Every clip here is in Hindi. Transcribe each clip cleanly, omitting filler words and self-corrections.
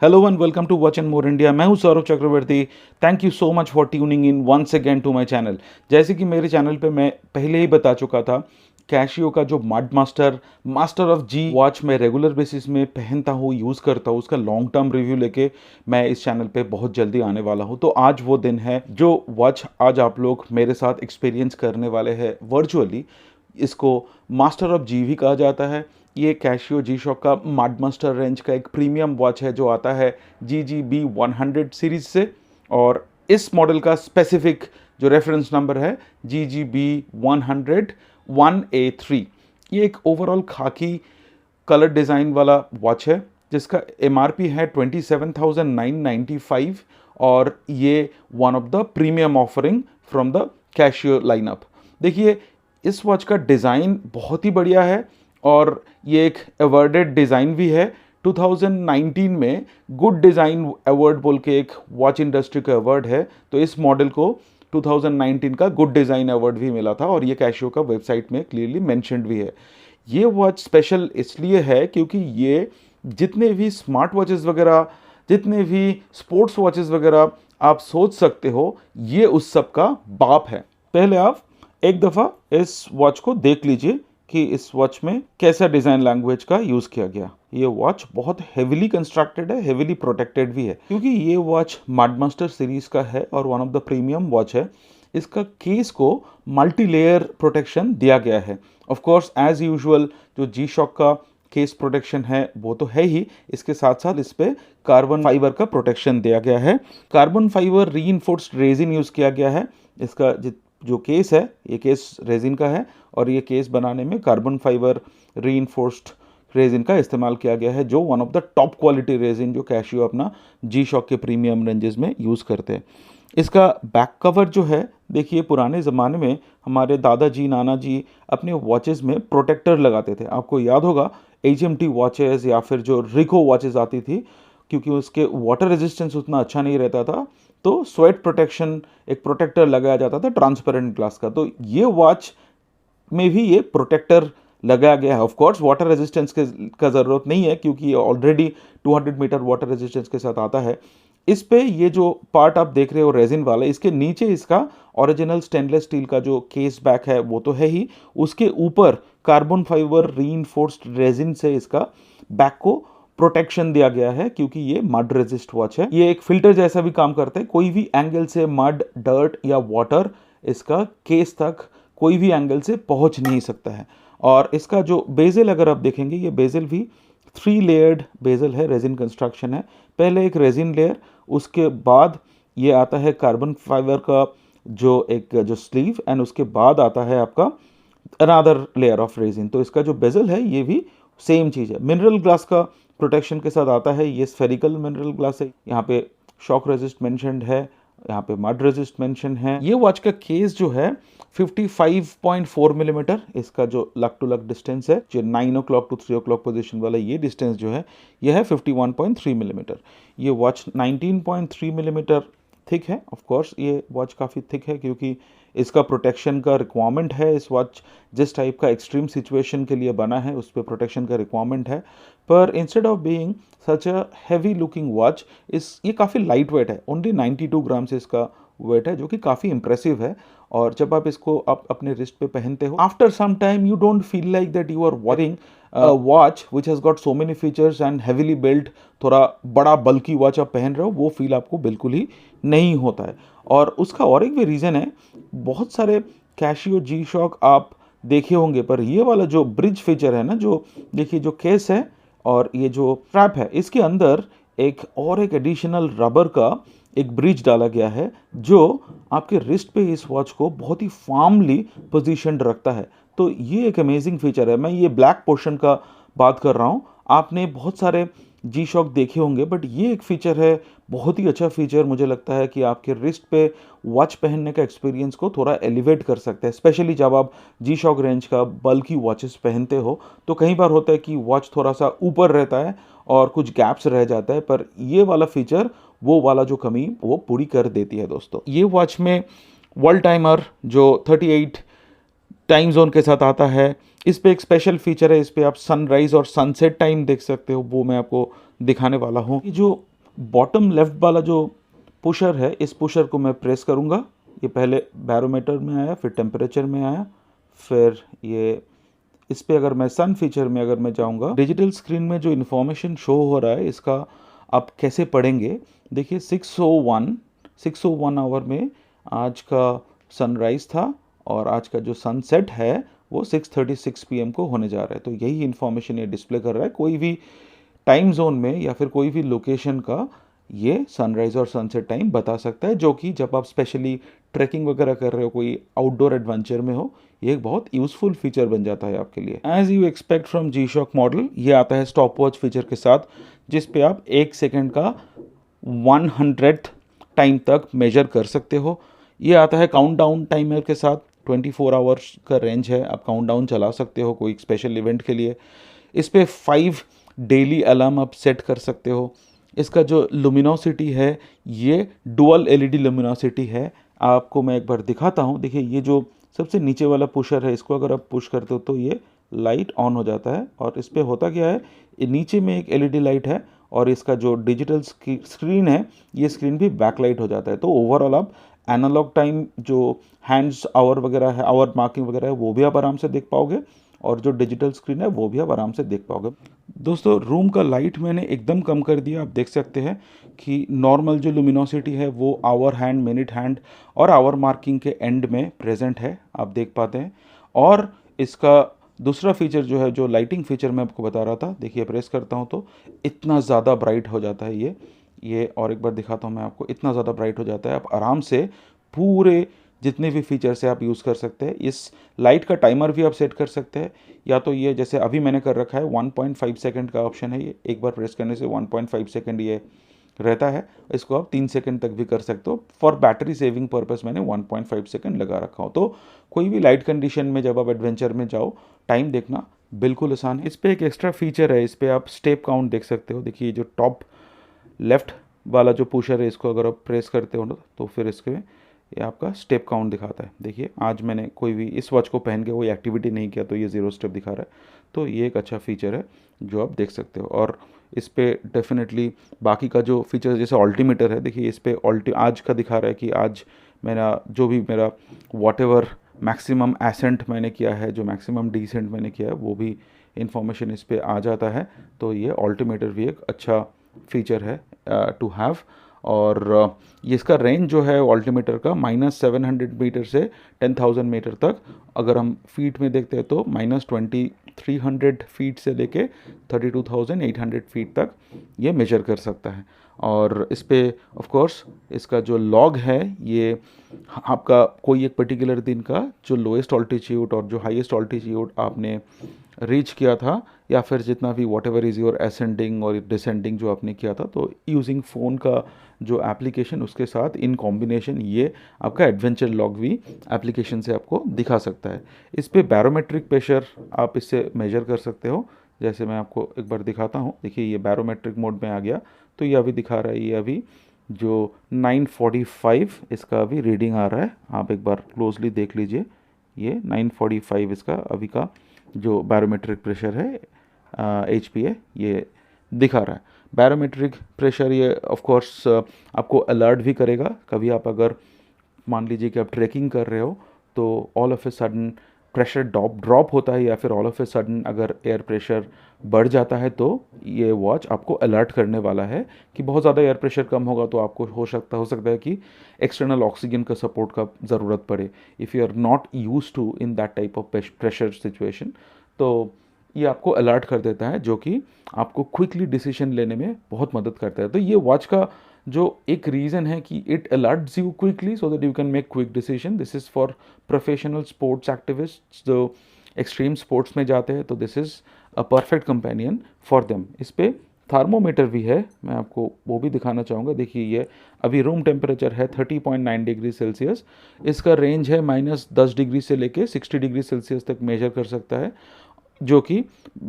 Hello and welcome to watch and more India. मैं हूं Saurabh Chakraborty. Thank you so much for tuning in once again to my channel. जैसे कि मेरे चैनल पे मैं पहले ही बता चुका था, कैशियो का जो mud master of G watch मैं रेगुलर बेसिस में पहनता हूँ, यूज़ करता हूँ, उसका लॉन्ग टर्म रिव्यू लेके मैं इस चैनल पे बहुत जल्दी आने वाला हूँ। तो आज वो दिन है जो वॉच आज आप लोग मेरे साथ एक्सपीरियंस करने वाले हैं वर्चुअली। इसको मास्टर ऑफ जी भी कहा जाता है। ये कैशियो जी शॉक का मड मास्टर रेंज का एक प्रीमियम वॉच है जो आता है GGB 100 सीरीज से, और इस मॉडल का स्पेसिफिक जो रेफरेंस नंबर है GGB 100 1A3। ये एक ओवरऑल खाकी कलर डिज़ाइन वाला वॉच है जिसका MRP है 27,995, और ये one of the premium offering from the cashew lineup. देखिए, इस वॉच का डिज़ाइन बहुत ही बढ़िया है और ये एक अवार्डेड डिज़ाइन भी है। 2019 में गुड डिज़ाइन अवार्ड बोल के एक वॉच इंडस्ट्री का अवार्ड है, तो इस मॉडल को 2019 का गुड डिज़ाइन अवार्ड भी मिला था और ये कैशियो का वेबसाइट में क्लियरली मेंशन्ड भी है। ये वॉच स्पेशल इसलिए है क्योंकि ये जितने भी स्मार्ट वॉचेस वगैरह, जितने भी स्पोर्ट्स वॉचेस वगैरह आप सोच सकते हो, ये उस सब का बाप है। पहले आप एक दफ़ा इस वॉच को देख लीजिए कि इस वॉच में कैसा डिज़ाइन लैंग्वेज का यूज़ किया गया। ये वॉच बहुत हेविली कंस्ट्रक्टेड है, हेविली प्रोटेक्टेड भी है क्योंकि ये वॉच मडमास्टर सीरीज का है और one of the premium watch है। इसका केस को मल्टी लेयर प्रोटेक्शन दिया गया है। ऑफ कोर्स एज यूजुअल जो जी शॉक का केस प्रोटेक्शन है वो तो है ही, इसके साथ साथ इस पे कार्बन फाइबर का प्रोटेक्शन दिया गया है। Carbon fibre reinforced resin use किया गया है। इसका जो केस है ये केस रेजिन का है और ये केस बनाने में कार्बन फाइबर रीइंफोर्स्ड रेजिन का इस्तेमाल किया गया है, जो one of the top quality resin जो कैशियो अपना जी शॉक के प्रीमियम रेंजेस में यूज़ करते हैं। इसका बैक कवर जो है, देखिए पुराने ज़माने में हमारे दादाजी नाना जी अपने वॉचेस में प्रोटेक्टर लगाते थे। आपको याद होगा HMT वॉचेस या फिर जो रिको वॉचेस आती थी, क्योंकि उसके वाटर रेजिस्टेंस उतना अच्छा नहीं रहता था, तो स्वेट प्रोटेक्शन एक प्रोटेक्टर लगाया जाता था ट्रांसपेरेंट ग्लास का। तो ये वॉच में भी ये प्रोटेक्टर लगाया गया है। ऑफ कोर्स वाटर रेजिस्टेंस का ज़रूरत नहीं है क्योंकि ये ऑलरेडी 200 मीटर वाटर रेजिस्टेंस के साथ आता है। इस पे ये जो पार्ट आप देख रहे हो रेजिन वाला, इसके नीचे इसका ओरिजिनल स्टेनलेस स्टील का जो केस बैक है वो तो है ही, उसके ऊपर कार्बन फाइबर रीइंफोर्स्ड रेजिन से इसका बैक को प्रोटेक्शन दिया गया है क्योंकि ये मड रेजिस्ट वॉच है। ये एक फिल्टर जैसा भी काम करता है, कोई भी एंगल से मड, डर्ट या वाटर इसका केस तक कोई भी एंगल से पहुंच नहीं सकता है। और इसका जो बेजल अगर आप देखेंगे, ये बेजल भी 3 लेयर्ड बेजल है, रेजिन कंस्ट्रक्शन है। पहले एक रेजिन लेयर, उसके बाद ये आता है कार्बन फाइबर का जो स्लीव, एंड उसके बाद आता है आपका अनदर लेयर ऑफ रेजिन। तो इसका जो बेजल है ये भी सेम चीज़ है। मिनरल ग्लास का प्रोटेक्शन के साथ आता है। ये स्फेरिकल मिनरल ग्लास है। यहाँ पे शॉक रेजिस्ट मेंशन्ड है, यहाँ पे मड रेजिस्ट मेंशन है। ये वॉच का केस जो है 55.4 मिलीमीटर, इसका जो लक टू लक डिस्टेंस है, जो 9 o'clock to 3 o'clock पोजीशन वाला ये डिस्टेंस जो है, ये है 51.3 मिलीमीटर। ये वॉच 19.3 मिलीमीटर थिक है। ऑफ कोर्स ये वॉच काफ़ी थिक है क्योंकि इसका प्रोटेक्शन का रिक्वायरमेंट है। इस वॉच जिस टाइप का एक्सट्रीम सिचुएशन के लिए बना है उस पर प्रोटेक्शन का रिक्वायरमेंट है, पर instead of being such a heavy looking watch, ये काफ़ी लाइट वेट है। ओनली 92 ग्राम से इसका वेट है, जो कि काफ़ी इंप्रेसिव है। और जब आप इसको अपने रिस्ट पे पहनते हो, after some time you don't feel like that you are watching watch which has got so many features and heavily built. थोड़ा बड़ा बल्कि वॉच आप पहन रहे हो, वो फील आपको बिल्कुल ही नहीं होता है। और उसका और एक भी रीज़न है, बहुत सारे कैशियो जी शॉक आप देखे होंगे, पर ये वाला जो ब्रिज फीचर है ना, जो देखिए जो केस है और ये जो स्ट्रैप है, इसके अंदर एक एडिशनल रबर का एक ब्रिज डाला गया है जो आपके रिस्ट पे इस वॉच को बहुत ही फर्मली पोजीशनड रखता है। तो ये एक अमेजिंग फीचर है। मैं ये ब्लैक पोर्शन का बात कर रहा हूँ। आपने बहुत सारे जी शॉक देखे होंगे, बट ये एक फीचर है, बहुत ही अच्छा फीचर मुझे लगता है कि आपके रिस्ट पे वॉच पहनने का एक्सपीरियंस को थोड़ा एलिवेट कर सकते हैं। स्पेशली जब आप जी शॉक रेंज का बल्कि वॉचेस पहनते हो तो कई बार होता है कि वॉच थोड़ा सा ऊपर रहता है और कुछ गैप्स रह जाता है, पर ये वाला फीचर वो वाला जो कमी वो पूरी कर देती है दोस्तों। ये वॉच में वर्ल्ड टाइमर जो 38 टाइम जोन के साथ आता है। इस पे एक स्पेशल फीचर है, इस पे आप सनराइज और सनसेट टाइम देख सकते हो, वो मैं आपको दिखाने वाला हूँ। ये जो बॉटम लेफ्ट वाला जो पुशर है, इस पुशर को मैं प्रेस करूँगा, ये पहले बैरोमीटर में आया, फिर टेम्परेचर में आया, फिर ये इस पे अगर मैं सन फीचर में अगर मैं जाऊँगा, डिजिटल स्क्रीन में जो इन्फॉर्मेशन शो हो रहा है इसका आप कैसे पढ़ेंगे। देखिए 6:01 आवर में आज का सनराइज़ था और आज का जो सनसेट है वो 6:36 PM को होने जा रहा है। तो यही इन्फॉर्मेशन ये डिस्प्ले कर रहा है। कोई भी टाइम जोन में या फिर कोई भी लोकेशन का ये सनराइज़ और सनसेट टाइम बता सकता है, जो कि जब आप स्पेशली ट्रैकिंग वगैरह कर रहे हो, कोई आउटडोर एडवेंचर में हो, ये एक बहुत यूज़फुल फीचर बन जाता है आपके लिए। As you expect from G-Shock model, ये आता है स्टॉप वॉच फीचर के साथ, जिस पे आप 1 सेकेंड का 100th टाइम तक मेजर कर सकते हो। ये आता है काउंटडाउन टाइमर के साथ, 24 आवर्स का रेंज है, आप काउंटडाउन चला सकते हो कोई स्पेशल इवेंट के लिए। इस पे 5 डेली अलार्म आप सेट कर सकते हो। इसका जो लुमिनोसिटी है ये डुअल LED लुमिनोसिटी है। आपको मैं एक बार दिखाता हूँ। देखिए ये जो सबसे नीचे वाला पुशर है, इसको अगर आप पुश करते हो तो ये लाइट ऑन हो जाता है। और इस पे होता क्या है, ये नीचे में एक LED लाइट है और इसका जो डिजिटल स्क्रीन है, ये स्क्रीन भी बैकलाइट हो जाता है। तो ओवरऑल आप एनालॉग टाइम जो हैंड्स आवर वगैरह है, आवर मार्किंग वगैरह है, वो भी आप आराम से देख पाओगे और जो डिजिटल स्क्रीन है वो भी आप आराम से देख पाओगे। दोस्तों रूम का लाइट मैंने एकदम कम कर दिया। आप देख सकते हैं कि नॉर्मल जो लुमिनोसिटी है वो आवर हैंड, मिनट हैंड और आवर मार्किंग के एंड में प्रेजेंट है, आप देख पाते हैं। और इसका दूसरा फीचर जो है, जो लाइटिंग फीचर मैं आपको बता रहा था, देखिए प्रेस करता हूँ तो इतना ज़्यादा ब्राइट हो जाता है ये और एक बार दिखाता हूँ मैं आपको, इतना ज़्यादा ब्राइट हो जाता है। आप आराम से पूरे जितने भी फीचर्स है आप यूज़ कर सकते हैं। इस लाइट का टाइमर भी आप सेट कर सकते हैं, या तो ये जैसे अभी मैंने कर रखा है 1.5 सेकंड का ऑप्शन है, ये एक बार प्रेस करने से 1.5 सेकंड ये रहता है। इसको आप 3 सेकंड तक भी कर सकते हो। फॉर बैटरी सेविंग पर्पस मैंने 1.5 सेकंड लगा रखा हो। तो कोई भी लाइट कंडीशन में जब आप एडवेंचर में जाओ, टाइम देखना बिल्कुल आसान है। इस पर एक एक्स्ट्रा फीचर है, इस पर आप स्टेप काउंट देख सकते हो। देखिए जो टॉप लेफ्ट वाला जो पुशर है, इसको अगर आप प्रेस करते हो ना तो फिर इसके ये आपका स्टेप काउंट दिखाता है। देखिए आज मैंने कोई भी इस वॉच को पहन के कोई एक्टिविटी नहीं किया तो ये 0 स्टेप दिखा रहा है। तो ये एक अच्छा फीचर है जो आप देख सकते हो। और इस पे डेफिनेटली बाकी का जो फीचर जैसे ऑल्टीमीटर है, देखिए इस पे आज का दिखा रहा है कि आज मेरा जो भी मेरा वॉटएवर मैक्सिमम एसेंट मैंने किया है, जो मैक्सिमम डिसेंट मैंने किया है, वो भी इंफॉर्मेशन इस पे आ जाता है। तो ये ऑल्टीमीटर भी एक अच्छा फीचर है टू हैव। और ये इसका रेंज जो है ऑल्टीमीटर का -700 मीटर से 10,000 मीटर तक, अगर हम फीट में देखते हैं तो -2300 फीट से लेके 32,800 फीट तक ये मेजर कर सकता है। और इस पे ऑफ कोर्स इसका जो लॉग है, ये आपका कोई एक पर्टिकुलर दिन का जो लोएस्ट ऑल्टीट्यूड और जो हाईएस्ट ऑल्टीट्यूड आपने रीच किया था, या फिर जितना भी what ever is your ascending और डिसेंडिंग जो आपने किया था, तो यूजिंग फ़ोन का जो एप्लीकेशन उसके साथ इन कॉम्बिनेशन ये आपका एडवेंचर लॉग भी एप्लीकेशन से आपको दिखा सकता है। इस पे बैरोमेट्रिक प्रेशर आप इससे मेजर कर सकते हो। जैसे मैं आपको एक बार दिखाता हूँ। देखिए ये बैरोमेट्रिक मोड में आ गया तो ये अभी दिखा रहा है, ये अभी जो 945 इसका अभी रीडिंग आ रहा है। आप एक बार क्लोजली देख लीजिए, ये 945 इसका अभी का जो बैरोमेट्रिक प्रेशर है HPA ये दिखा रहा है। बैरोमेट्रिक प्रेशर ये ऑफ कोर्स आपको अलर्ट भी करेगा। कभी आप अगर मान लीजिए कि आप ट्रैकिंग कर रहे हो तो all of a sudden pressure drop होता है, या फिर ऑल ऑफ ए सडन अगर एयर प्रेशर बढ़ जाता है, तो ये वॉच आपको अलर्ट करने वाला है कि बहुत ज़्यादा एयर प्रेशर कम होगा तो आपको हो सकता है कि एक्सटर्नल ऑक्सीजन का सपोर्ट का ज़रूरत पड़े। If you are not use to in that type of pressure situation, तो ये आपको अलर्ट कर देता है, जो कि आपको क्विकली डिसीजन लेने में बहुत मदद करता है। तो ये वॉच का जो एक रीज़न है कि it alerts you quickly so that you can make quick decision. This is for professional sports activists जो एक्सट्रीम स्पोर्ट्स में जाते हैं, तो this is a perfect companion for them. इस पे थर्मोमीटर भी है, मैं आपको वो भी दिखाना चाहूँगा। देखिए ये अभी रूम टेम्परेचर है 30.9 डिग्री सेल्सियस। इसका रेंज है -10 डिग्री से लेके 60 डिग्री सेल्सियस तक मेजर कर सकता है, जो कि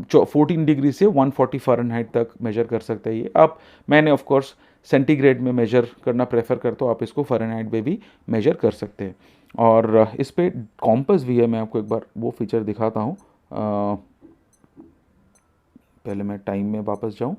14 डिग्री से 140 फ़ारेनहाइट तक मेजर कर सकता है। ये आप मैंने ऑफ कोर्स सेंटीग्रेड में मेजर करना प्रेफर करता हूँ, आप इसको फ़ारेनहाइट में भी मेजर कर सकते हैं। और इस पे कॉम्पस भी है, मैं आपको एक बार वो फीचर दिखाता हूँ। पहले मैं टाइम में वापस जाऊँ।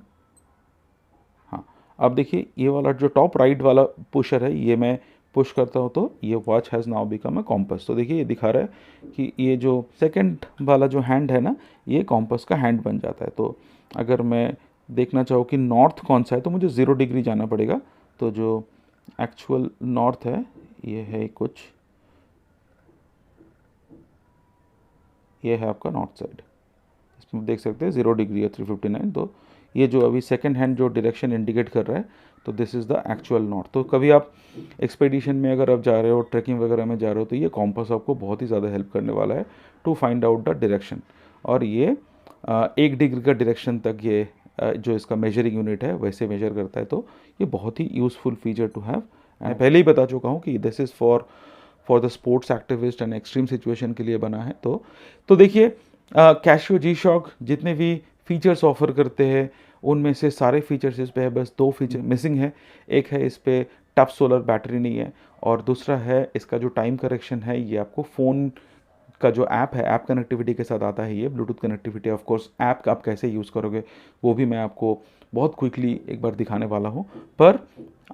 हाँ, अब देखिए ये वाला जो टॉप राइट वाला पुशर है, ये मैं पुश करता हूँ तो ये watch has now become a compass. तो देखिए ये दिखा रहा है कि ये जो सेकंड वाला जो हैंड है ना, ये कॉम्पस का हैंड बन जाता है। तो अगर मैं देखना चाहूँ कि नॉर्थ कौन सा है तो मुझे 0 डिग्री जाना पड़ेगा। तो जो एक्चुअल नॉर्थ है ये है कुछ, ये है आपका नॉर्थ साइड, इसमें देख सकते हैं 0 डिग्री है 359। तो ये जो अभी सेकंड हैंड जो डायरेक्शन इंडिकेट कर रहा है, तो this is the actual north. तो कभी आप एक्सपेडिशन में अगर आप जा रहे हो, ट्रैकिंग वगैरह में जा रहे हो, तो ये कॉम्पास आपको बहुत ही ज़्यादा हेल्प करने वाला है to find out the direction. और ये 1 डिग्री का डायरेक्शन तक ये जो इसका मेजरिंग यूनिट है वैसे मेजर करता है। तो ये बहुत ही यूज़फुल फीचर टू हैव। मैं पहले ही बता चुका हूँ कि this is for the sports activist and extreme situation के लिए बना है। तो देखिए कैशियो जी-शॉक जितने भी फीचर्स ऑफर करते हैं उनमें से सारे फीचर्स इस पे है, बस 2 फीचर मिसिंग है। एक है इस पे टफ सोलर बैटरी नहीं है, और दूसरा है इसका जो टाइम करेक्शन है, ये आपको फ़ोन का जो ऐप है, ऐप कनेक्टिविटी के साथ आता है। ये Bluetooth connectivity, of course app का आप कैसे यूज़ करोगे वो भी मैं आपको बहुत क्विकली एक बार दिखाने वाला हूँ। पर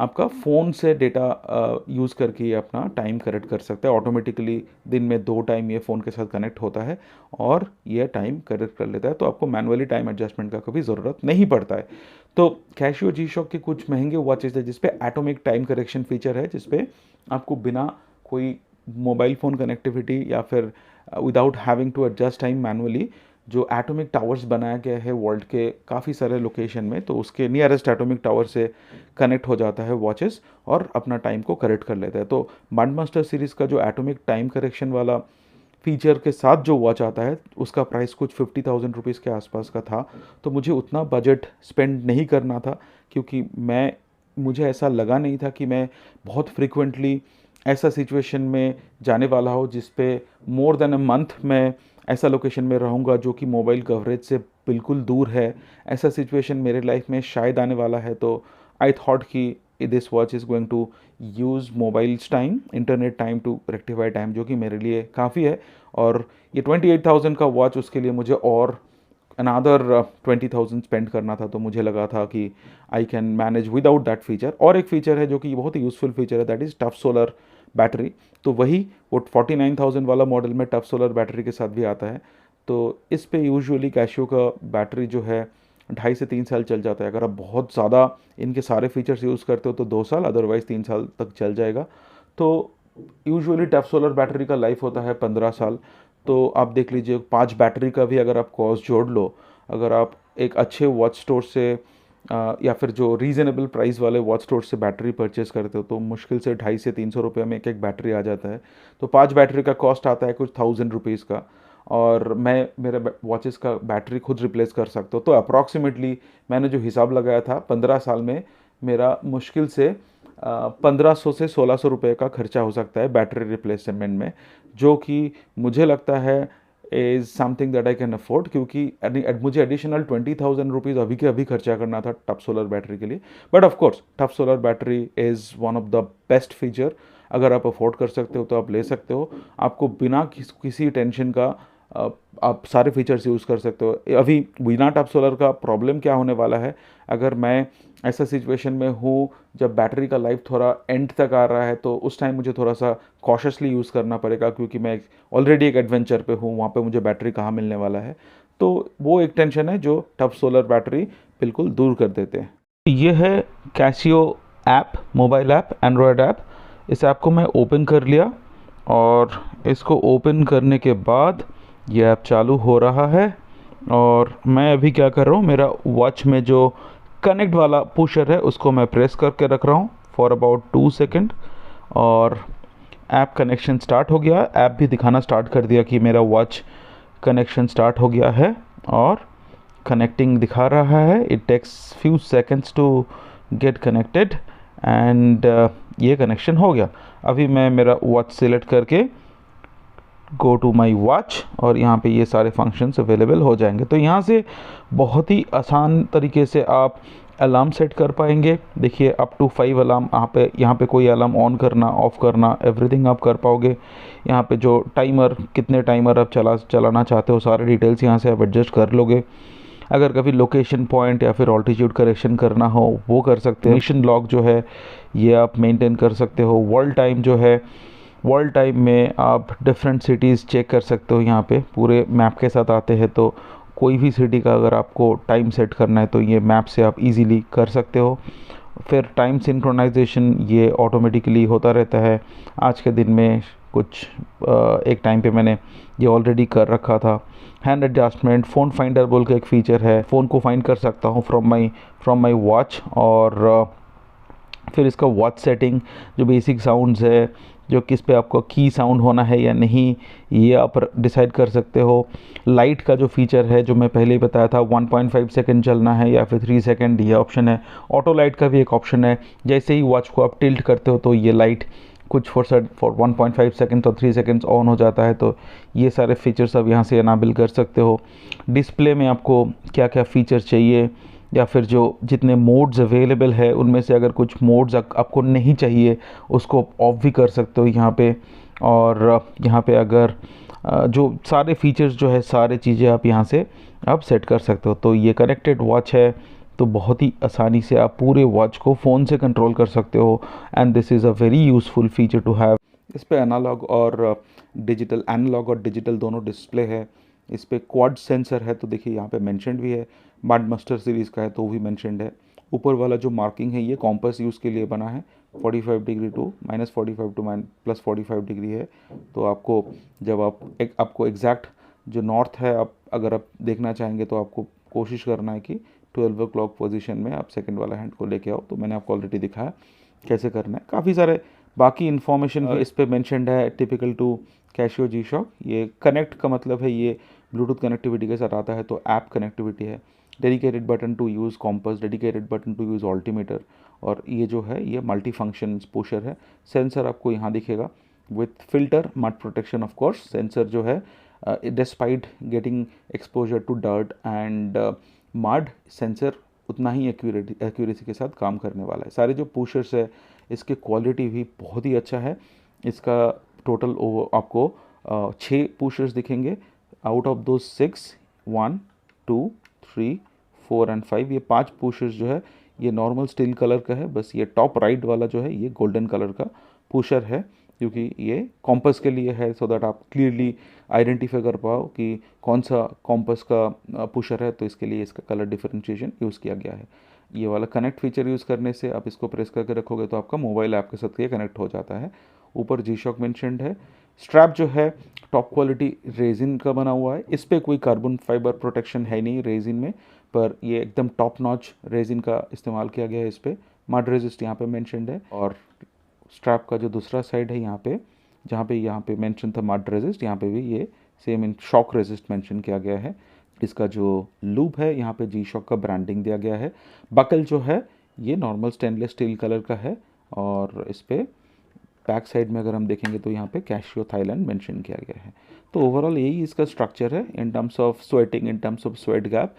आपका फ़ोन से डेटा यूज़ करके ये अपना टाइम करेक्ट कर सकते हैं ऑटोमेटिकली। दिन में 2 टाइम ये फ़ोन के साथ कनेक्ट होता है और ये टाइम करेक्ट कर लेता है, तो आपको मैनुअली टाइम एडजस्टमेंट का कभी ज़रूरत नहीं पड़ता है। तो कैशियो जी-शॉक के कुछ महंगे वॉचेज़ है जिसपे एटॉमिक टाइम करेक्शन फीचर है, जिसपे आपको बिना कोई मोबाइल फ़ोन कनेक्टिविटी या फिर without having to adjust time manually, जो एटॉमिक टावर्स बनाया गया है वर्ल्ड के काफ़ी सारे लोकेशन में, तो उसके नियरेस्ट एटॉमिक टावर से कनेक्ट हो जाता है वॉचेस और अपना टाइम को करेक्ट कर लेता है। तो बंडमास्टर सीरीज़ का जो एटॉमिक टाइम करेक्शन वाला फीचर के साथ जो वॉच आता है उसका प्राइस कुछ 50,000 रुपीज़ के आसपास का था। तो मुझे उतना बजट स्पेंड नहीं करना था, क्योंकि मुझे ऐसा लगा नहीं था कि मैं बहुत फ्रिक्वेंटली ऐसा सिचुएशन में जाने वाला हो जिस पे मोर देन अ मंथ मैं ऐसा लोकेशन में रहूँगा जो कि मोबाइल कवरेज से बिल्कुल दूर है। ऐसा सिचुएशन मेरे लाइफ में शायद आने वाला है। तो आई थॉट कि this watch is going to use mobiles time, internet time to rectify time, जो कि मेरे लिए काफ़ी है। और ये 28,000 का वॉच, उसके लिए मुझे और अनदर 20,000 स्पेंड करना था। तो मुझे लगा था कि I can manage without that feature. और एक फीचर है जो कि बहुत ही यूज़फुल फीचर है, that is tough solar battery. तो वही वो 49,000 वाला मॉडल में टफ सोलर बैटरी के साथ भी आता है। तो इस पे यूजुअली कैशियो का बैटरी जो है 2.5 से 3 साल चल जाता है। अगर आप बहुत ज़्यादा इनके सारे फीचर्स यूज़ करते हो तो 2 साल, अदरवाइज़ 3 साल तक चल जाएगा। तो यूजुअली टफ सोलर बैटरी का लाइफ होता है 15 साल। तो आप देख लीजिए 5 बैटरी का भी अगर आप कॉस्ट जोड़ लो, अगर आप एक अच्छे वॉच स्टोर से या फिर जो रीज़नेबल प्राइस वाले वॉच स्टोर से बैटरी परचेज़ करते हो तो मुश्किल से 250 से 300 रुपये में एक बैटरी आ जाता है। तो 5 बैटरी का कॉस्ट आता है कुछ 1000 रुपीज़ का, और मैं मेरे वॉचेस का बैटरी खुद रिप्लेस कर सकता हूँ। तो अप्रॉक्सीमेटली मैंने जो हिसाब लगाया था 15 साल में मेरा मुश्किल से 1500 से 1600 रुपये का खर्चा हो सकता है बैटरी रिप्लेसमेंट में, जो कि मुझे लगता है is something that I can afford, क्योंकि मुझे एडिशनल 20,000 रुपीज़ अभी के अभी खर्चा करना था टफ सोलर बैटरी के लिए। But of course tough solar battery is one of the best feature. अगर आप अफोर्ड कर सकते हो तो आप ले सकते हो। आपको बिना किसी टेंशन का आप सारे फीचर्स यूज़ कर सकते हो। अभी बिना टफ सोलर का प्रॉब्लम क्या होने वाला है, अगर मैं ऐसा सिचुएशन में हूँ जब बैटरी का लाइफ थोड़ा एंड तक आ रहा है, तो उस टाइम मुझे थोड़ा सा कॉशियसली यूज़ करना पड़ेगा, क्योंकि मैं ऑलरेडी एक एडवेंचर पे हूँ, वहाँ पे मुझे बैटरी कहाँ मिलने वाला है। तो वो एक टेंशन है जो टफ सोलर बैटरी बिल्कुल दूर कर देते हैं। ये है cashew app, mobile app, Android app. इस ऐप को मैं ओपन कर लिया और इसको ओपन करने के बाद ये ऐप चालू हो रहा है। और मैं अभी क्या कर रहा हूँ, मेरा वॉच में जो कनेक्ट वाला पुशर है उसको मैं प्रेस करके रख रहा हूँ फॉर अबाउट 2 सेकेंड, और ऐप कनेक्शन स्टार्ट हो गया। ऐप भी दिखाना स्टार्ट कर दिया कि मेरा वॉच कनेक्शन स्टार्ट हो गया है और कनेक्टिंग दिखा रहा है। It takes few seconds to get connected and ये कनेक्शन हो गया। अभी मैं मेरा वॉच सिलेक्ट करके गो टू माई वॉच और यहाँ पे ये सारे फंक्शंस अवेलेबल हो जाएंगे। तो यहाँ से बहुत ही आसान तरीके से आप अलार्म सेट कर पाएंगे। देखिए अप टू 5 अलार्म यहाँ पे कोई अलार्म ऑन करना, ऑफ़ करना, एवरीथिंग आप कर पाओगे। यहाँ पे जो टाइमर, कितने टाइमर आप चलाना चाहते हो, सारे डिटेल्स यहाँ से आप एडजस्ट कर लोगे। अगर कभी लोकेशन पॉइंट या फिर ऑल्टीट्यूड करेक्शन करना हो वो कर सकते हो। मिशन लॉग जो है ये आप मेंटेन कर सकते हो। वर्ल्ड टाइम जो है, वर्ल्ड टाइम में आप डिफरेंट सिटीज़ चेक कर सकते हो। यहाँ पे पूरे मैप के साथ आते हैं, तो कोई भी सिटी का अगर आपको टाइम सेट करना है तो ये मैप से आप इजीली कर सकते हो। फिर टाइम सिंक्रोनाइजेशन ये ऑटोमेटिकली होता रहता है। आज के दिन में कुछ एक टाइम पे मैंने ये ऑलरेडी कर रखा था। हैंड एडजस्टमेंट, फ़ोन फाइंडर बोल के एक फ़ीचर है, फ़ोन को फाइंड कर सकता हूँ फ्रॉम माई वॉच। और फिर इसका वॉच सेटिंग, जो बेसिक साउंड्स है, जो किस पे आपको की साउंड होना है या नहीं, ये आप डिसाइड कर सकते हो। लाइट का जो फीचर है, जो मैं पहले ही बताया था, 1.5 सेकंड चलना है या फिर 3 सेकंड, ये ऑप्शन है। ऑटो लाइट का भी एक ऑप्शन है, जैसे ही वॉच को आप टिल्ट करते हो तो ये लाइट कुछ फॉर 1.5 सेकंड और 3 सेकंड्स ऑन हो जाता है। तो ये सारे फीचर्स आप यहाँ से इनेबल कर सकते हो। डिस्प्ले में आपको क्या क्या फ़ीचर चाहिए या फिर जो जितने मोड्स अवेलेबल है उनमें से अगर कुछ मोड्स आपको नहीं चाहिए उसको ऑफ भी कर सकते हो यहाँ पे। और यहाँ पे अगर जो सारे फीचर्स जो है, सारे चीज़ें आप यहाँ से आप सेट कर सकते हो। तो ये कनेक्टेड वॉच है, तो बहुत ही आसानी से आप पूरे वॉच को फ़ोन से कंट्रोल कर सकते हो। And this is a very useful feature to have. इस पे एनालॉग और डिजिटल दोनों डिस्प्ले है। इस पे क्वाड सेंसर है, तो देखिए यहाँ पे मेंशन्ड भी है। माड मास्टर सीरीज़ का है तो भी मेंशन्ड है। ऊपर वाला जो मार्किंग है ये कॉम्पस यूज़ के लिए बना है। 45 डिग्री टू -45 टू +45 डिग्री है। तो आपको जब आपको एग्जैक्ट जो नॉर्थ है, आप अगर आप देखना चाहेंगे तो आपको कोशिश करना है कि 12 o'clock पोजीशन में आप सेकंड वाला हैंड को लेके आओ। तो मैंने आपको ऑलरेडी दिखाया कैसे करना है। काफ़ी सारे बाकी इन्फॉर्मेशन भी इस पे मेंशन्ड है, typical to Casio G shock. ये कनेक्ट का मतलब है ये ब्लूटूथ कनेक्टिविटी के साथ आता है, तो ऐप कनेक्टिविटी है। Dedicated button to use compass, dedicated button to use altimeter, और ये जो है ये मल्टी फंक्शन पुशर है। सेंसर आपको यहाँ दिखेगा with filter, mud protection of course. Sensor जो है despite getting exposure to dirt and mud, sensor उतना ही एक्यूरेसी के साथ काम करने वाला है। सारे जो पुशर्स है इसके क्वालिटी भी बहुत ही अच्छा है। इसका टोटल आपको 6 पुशर्स दिखेंगे। आउट ऑफ दो 6, 1, 2, 3, 4 एंड 5, ये 5 पुशर्स जो है ये नॉर्मल स्टील कलर का है। बस ये टॉप राइट वाला जो है ये गोल्डन कलर का पुशर है, क्योंकि ये कॉम्पस के लिए है, सो दैट आप क्लियरली आइडेंटिफाई कर पाओ कि कौन सा कॉम्पस का पुशर है। तो इसके लिए इसका कलर डिफरेंशिएशन यूज़ किया गया है। ये वाला कनेक्ट फीचर यूज़ करने से आप इसको प्रेस करके रखोगे तो आपका मोबाइल ऐप के साथ ये कनेक्ट हो जाता है। ऊपर जी शॉक मेंशन्ड है। स्ट्रैप जो है टॉप क्वालिटी रेजिन का बना हुआ है। इस पर कोई कार्बन फाइबर प्रोटेक्शन है नहीं रेजिन में, पर ये एकदम टॉप नॉच रेजिन का इस्तेमाल किया गया है। इस पर मड रेजिस्ट यहाँ पे मेंशन्ड है। और स्ट्रैप का जो दूसरा साइड है यहाँ पे मेंशन था मड रेजिस्ट, यहाँ पे भी ये same in shock resist mention किया गया है। इसका जो लूप है यहाँ पे जी शॉक का ब्रांडिंग दिया गया है। बकल जो है ये नॉर्मल स्टेनलेस स्टील कलर का है। और इस पर बैक साइड में अगर हम देखेंगे तो यहाँ पे कैशियो थाईलैंड मेंशन किया गया है। तो ओवरऑल यही इसका स्ट्रक्चर है। In terms of sweating, in terms of sweat gap,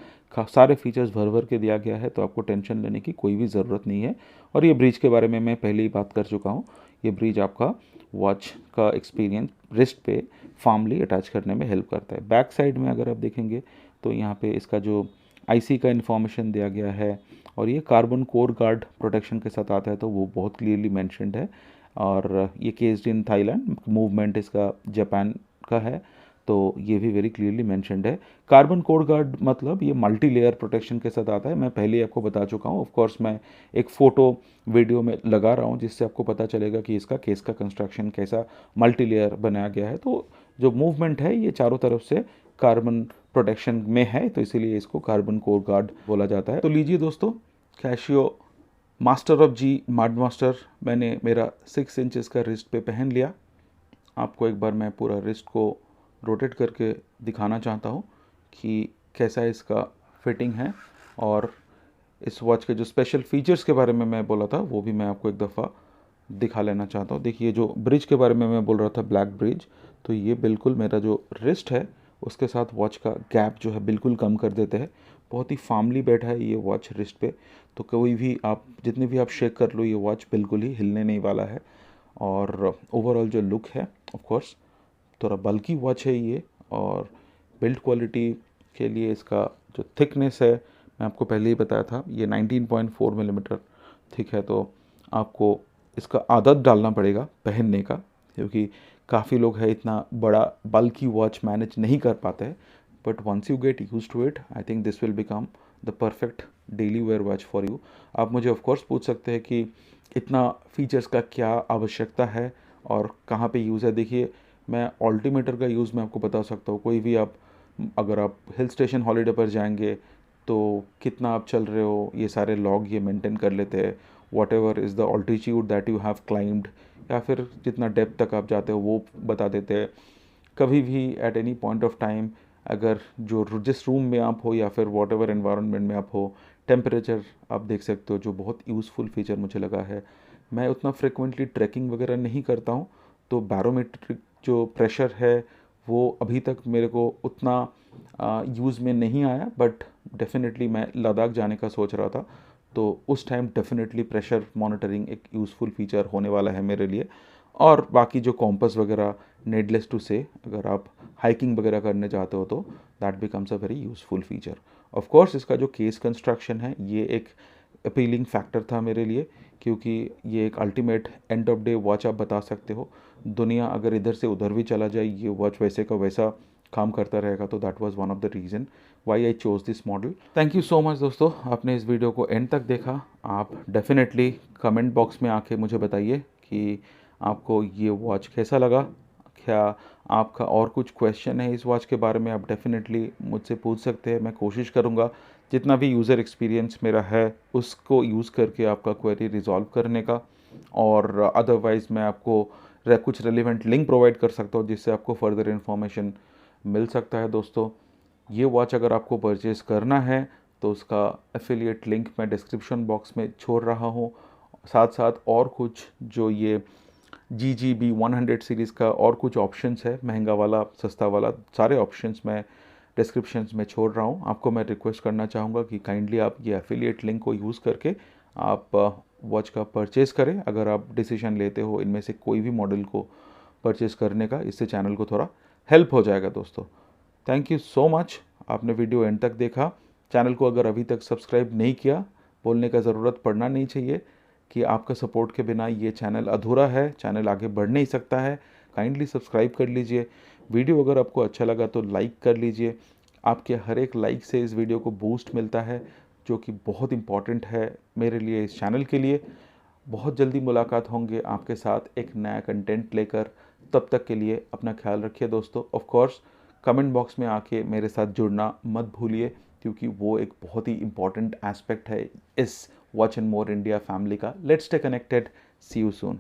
सारे फीचर्स भर भर के दिया गया है, तो आपको टेंशन लेने की कोई भी ज़रूरत नहीं है। और ये ब्रिज के बारे में मैं पहले ही बात कर चुका हूँ। ये ब्रिज आपका वॉच का एक्सपीरियंस रिस्ट पे फार्मली अटैच करने में हेल्प करता है। बैक साइड में अगर आप देखेंगे तो यहाँ पे इसका जो आईसी का इन्फॉर्मेशन दिया गया है, और ये कार्बन कोर गार्ड प्रोटेक्शन के साथ आता है, तो वो बहुत क्लियरली मेंशन्ड है। और ये केस्ड इन थाईलैंड, मूवमेंट इसका जापान का है, तो ये भी वेरी क्लियरली मेंशन्ड है। कार्बन कोर गार्ड मतलब ये मल्टी लेयर प्रोटेक्शन के साथ आता है। मैं पहले ही आपको बता चुका हूँ। ऑफ कोर्स मैं एक फ़ोटो वीडियो में लगा रहा हूँ जिससे आपको पता चलेगा कि इसका केस का कंस्ट्रक्शन कैसा मल्टी लेयर बनाया गया है। तो जो मूवमेंट है ये चारों तरफ से कार्बन प्रोटेक्शन में है, तो इसीलिए इसको कार्बन कोर गार्ड बोला जाता है। तो लीजिए दोस्तों, Casio master of G mud master मैंने मेरा 6 इंचेस का रिस्ट पे पहन लिया। आपको एक बार मैं पूरा रिस्ट को रोटेट करके दिखाना चाहता हूँ कि कैसा इसका फिटिंग है। और इस वॉच के जो स्पेशल फीचर्स के बारे में मैं बोला था वो भी मैं आपको एक दफ़ा दिखा लेना चाहता हूँ। देखिए, जो ब्रिज के बारे में मैं बोल रहा था, ब्लैक ब्रिज, तो ये बिल्कुल मेरा जो रिस्ट है उसके साथ वॉच का गैप जो है बिल्कुल कम कर देते हैं। बहुत ही फार्मली बैठा है ये वॉच रिस्ट पे, तो कोई भी आप जितने भी आप शेक कर लो ये वॉच बिल्कुल ही हिलने नहीं वाला है। और ओवरऑल जो लुक है, ऑफ कोर्स थोड़ा बल्की वॉच है ये, और बिल्ड क्वालिटी के लिए इसका जो थिकनेस है मैं आपको पहले ही बताया था, ये 19.4 मिलीमीटर थिक है। तो आपको इसका आदत डालना पड़ेगा पहनने का, क्योंकि काफ़ी लोग हैं इतना बड़ा बल्कि वॉच मैनेज नहीं कर पाते हैं। But once you get use to it, I think this will become the perfect daily wear watch for you. आप मुझे ऑफ कोर्स पूछ सकते हैं कि इतना फीचर्स का क्या आवश्यकता है और कहाँ पे यूज़ है। देखिए, मैं ऑल्टीमीटर का यूज़ मैं आपको बता सकता हूँ। कोई भी आप, अगर आप हिल स्टेशन हॉलीडे पर जाएंगे तो कितना आप चल रहे हो ये सारे लॉग ये मेंटेन कर लेते हैं। What ever is the altitude that you have climbed, या फिर जितना डेप्थ तक आप जाते हो वो बता देते हैं। कभी भी at any point of time, अगर जिस रूम में आप हो या फिर वॉट एवर एनवायरनमेंट में आप हो, टेम्परेचर आप देख सकते हो, जो बहुत यूज़फुल फीचर मुझे लगा है। मैं उतना फ्रिक्वेंटली ट्रैकिंग वगैरह नहीं करता हूँ, तो बैरोमेट्रिक जो प्रेशर है वो अभी तक मेरे को उतना यूज़ में नहीं आया। बट डेफिनेटली मैं लद्दाख जाने का सोच रहा था, तो उस टाइम डेफिनेटली प्रेशर मॉनिटरिंग एक यूज़फुल फीचर होने वाला है मेरे लिए। और बाकी जो कॉम्पस वगैरह, नेडलेस टू से, अगर आप हाइकिंग वगैरह करने जाते हो तो that becomes a very useful feature. Of course इसका जो केस कंस्ट्रक्शन है ये एक अपीलिंग फैक्टर था मेरे लिए, क्योंकि ये एक ultimate end of day watch आप बता सकते हो। दुनिया अगर इधर से उधर भी चला जाए, ये वॉच वैसे का वैसा काम करता रहेगा। तो that was one of the reason why I chose this model. Thank you so much दोस्तों, आपने इस वीडियो को एंड तक देखा। आप डेफिनेटली कमेंट बॉक्स में आके मुझे बताइए कि आपको ये वॉच कैसा लगा। क्या आपका और कुछ क्वेश्चन है इस वॉच के बारे में, आप डेफिनेटली मुझसे पूछ सकते हैं। मैं कोशिश करूँगा जितना भी यूज़र एक्सपीरियंस मेरा है उसको यूज़ करके आपका क्वेरी रिजॉल्व करने का। और अदरवाइज़ मैं आपको कुछ रेलिवेंट लिंक प्रोवाइड कर सकता हूँ जिससे आपको फर्दर इन्फॉर्मेशन मिल सकता है। दोस्तों, ये वॉच अगर आपको परचेज़ करना है तो उसका एफिलिएट लिंक मैं डिस्क्रिप्शन बॉक्स में छोड़ रहा हूँ। साथ साथ और कुछ जो ये GGB100 सीरीज़ का और कुछ ऑप्शंस है, महंगा वाला सस्ता वाला, सारे ऑप्शंस मैं डिस्क्रिप्शन में छोड़ रहा हूँ। आपको मैं रिक्वेस्ट करना चाहूँगा कि काइंडली आप ये एफिलिएट लिंक को यूज़ करके आप वॉच का परचेज़ करें, अगर आप डिसीजन लेते हो इनमें से कोई भी मॉडल को परचेज़ करने का। इससे चैनल को थोड़ा हेल्प हो जाएगा दोस्तों। थैंक यू सो मच, आपने वीडियो एंड तक देखा। चैनल को अगर अभी तक सब्सक्राइब नहीं किया, बोलने का ज़रूरत पड़ना नहीं चाहिए कि आपका सपोर्ट के बिना ये चैनल अधूरा है, चैनल आगे बढ़ नहीं सकता है। काइंडली सब्सक्राइब कर लीजिए। वीडियो अगर आपको अच्छा लगा तो लाइक कर लीजिए। आपके हर एक लाइक से इस वीडियो को बूस्ट मिलता है, जो कि बहुत इंपॉर्टेंट है मेरे लिए, इस चैनल के लिए। बहुत जल्दी मुलाकात होंगे आपके साथ एक नया कंटेंट लेकर। तब तक के लिए अपना ख्याल रखिए दोस्तों। ऑफ कोर्स कमेंट बॉक्स में आके मेरे साथ जुड़ना मत भूलिए, क्योंकि वो एक बहुत ही इंपॉर्टेंट एस्पेक्ट है इस watch and more India family का। Let's stay connected, see you soon.